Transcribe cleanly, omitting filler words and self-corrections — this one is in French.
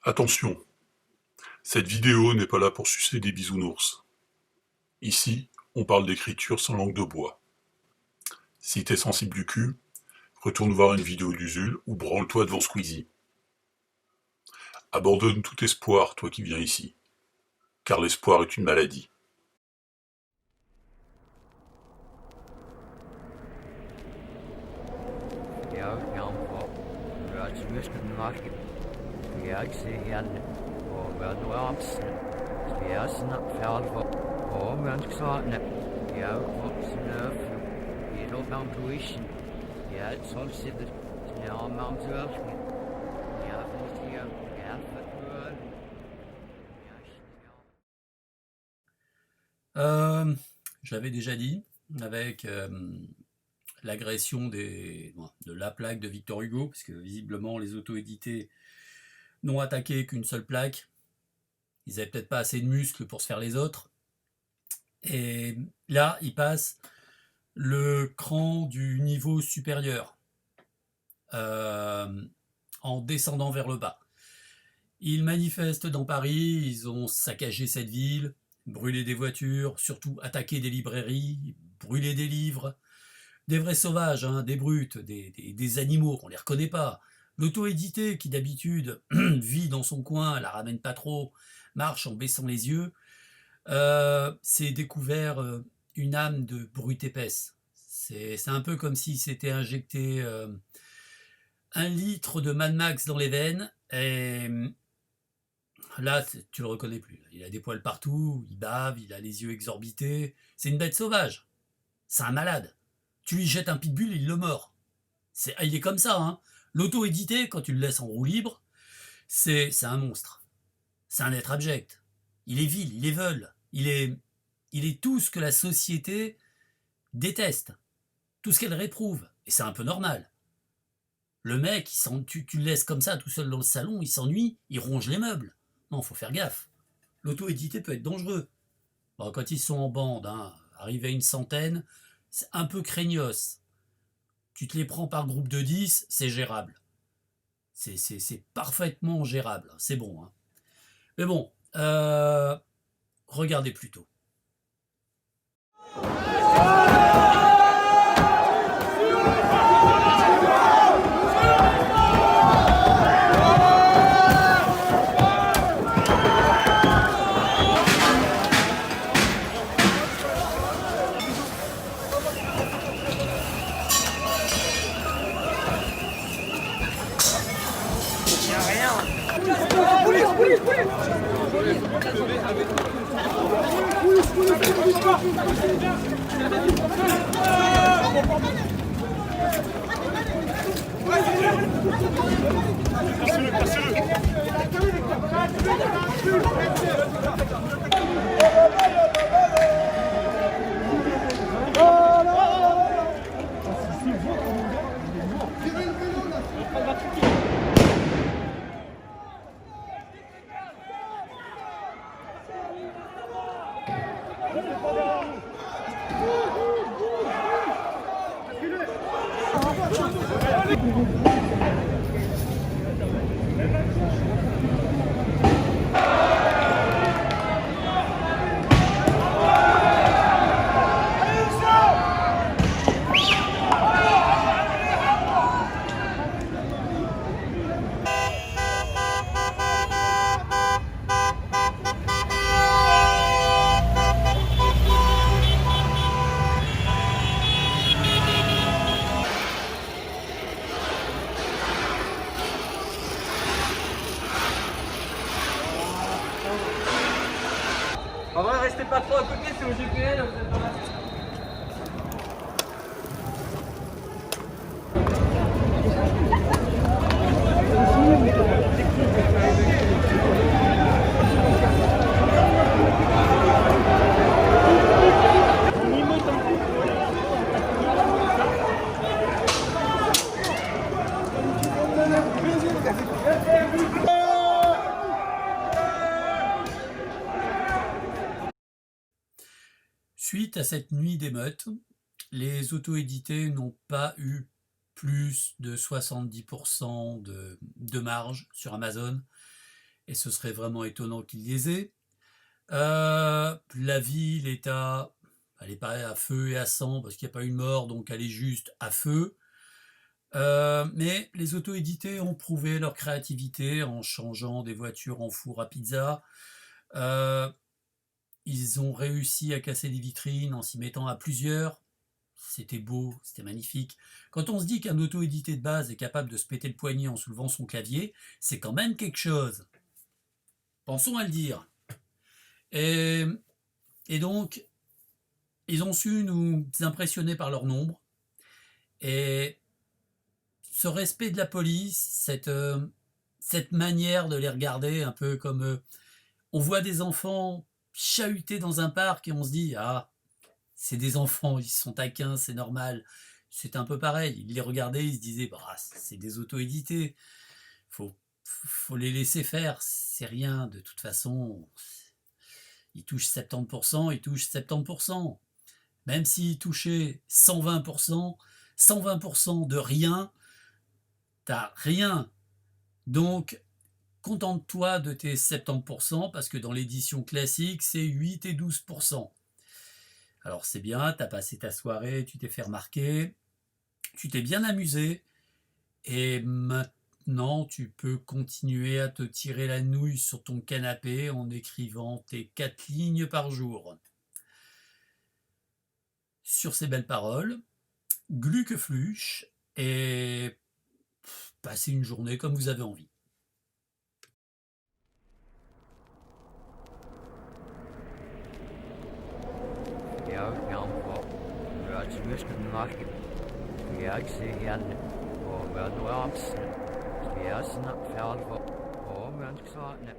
Attention, cette vidéo n'est pas là pour sucer des bisounours. Ici, on parle d'écriture sans langue de bois. Si t'es sensible du cul, retourne voir une vidéo d'Usul ou branle-toi devant Squeezie. Abandonne tout espoir, toi qui viens ici, car l'espoir est une maladie. Ja, for Rajmishnamarki, Yaxian, or Radwamps, Spiasna, Falvo, or Ransartnet, Yavox Nerf, Yellow Mountuition, Yad Solsid, Now Mount Elfin, Yavatia, Yafat Je l'avais déjà dit, avec l'agression de la plaque de Victor Hugo, parce que visiblement les auto-édités n'ont attaqué qu'une seule plaque. Ils n'avaient peut-être pas assez de muscles pour se faire les autres. Et là, ils passent le cran du niveau supérieur en descendant vers le bas. Ils manifestent dans Paris, ils ont saccagé cette ville, brûlé des voitures, surtout attaqué des librairies, brûlé des livres, des vrais sauvages, hein, des brutes, des animaux qu'on ne les reconnaît pas. L'auto-édité qui d'habitude vit dans son coin, la ramène pas trop, marche en baissant les yeux, s'est découvert une âme de brute épaisse. C'est un peu comme s'il s'était injecté 1 litre de Mad Max dans les veines, et là, tu le reconnais plus. Il a des poils partout, il bave, il a les yeux exorbités. C'est une bête sauvage. C'est un malade. Tu lui jettes un pitbull, il le mord. Il est comme ça, hein. L'auto-édité, quand tu le laisses en roue libre, c'est un monstre. C'est un être abject. Il est vil, il est veule. Il est tout ce que la société déteste. Tout ce qu'elle réprouve. Et c'est un peu normal. Le mec, tu le laisses comme ça, tout seul dans le salon, il s'ennuie, il ronge les meubles. Non, faut faire gaffe. L'auto-édité peut être dangereux. Bon, quand ils sont en bande, hein, arrivé à une centaine, c'est un peu craignos. Tu te les prends par groupe de 10, c'est gérable. C'est parfaitement gérable, c'est bon. Hein. Mais bon, regardez plutôt. En vrai, restez pas trop à côté, c'est au GPL, vous êtes dans la... Suite à cette nuit d'émeutes, les auto-édités n'ont pas eu plus de 70% de marge sur Amazon. et ce serait vraiment étonnant qu'il les ait. La ville est elle n'est pas à feu et à sang parce qu'il n'y a pas eu de mort, donc elle est juste à feu. Mais les auto-édités ont prouvé leur créativité en changeant des voitures en four à pizza. Ils ont réussi à casser des vitrines en s'y mettant à plusieurs. C'était beau, c'était magnifique. Quand on se dit qu'un auto-édité de base est capable de se péter le poignet en soulevant son clavier, c'est quand même quelque chose. Pensons à le dire. Et donc, ils ont su nous impressionner par leur nombre. Et ce respect de la police, cette manière de les regarder, un peu comme on voit des enfants chahutés dans un parc et on se dit, ah, c'est des enfants, ils sont taquins, c'est normal. C'est un peu pareil. Ils les regardaient, ils se disaient, bah, c'est des auto-édités. Faut les laisser faire, c'est rien. De toute façon, ils touchent 70%, ils touchent 70%. Même s'ils touchaient 120%, 120% de rien, t'as rien. Donc, contente-toi de tes 70% parce que dans l'édition classique, c'est 8 et 12%. Alors c'est bien, t'as passé ta soirée, tu t'es fait remarquer, tu t'es bien amusé, et maintenant tu peux continuer à te tirer la nouille sur ton canapé en écrivant tes 4 lignes par jour. Sur ces belles paroles, Gluckefluche, et passez une journée comme vous avez envie. Ja, jammer. Ja, het is best een nachtje. Ja, ik zeg ja, we hebben wel amsterdam. Ja, snap je al voor. Oh, mensen, ik zal het niet.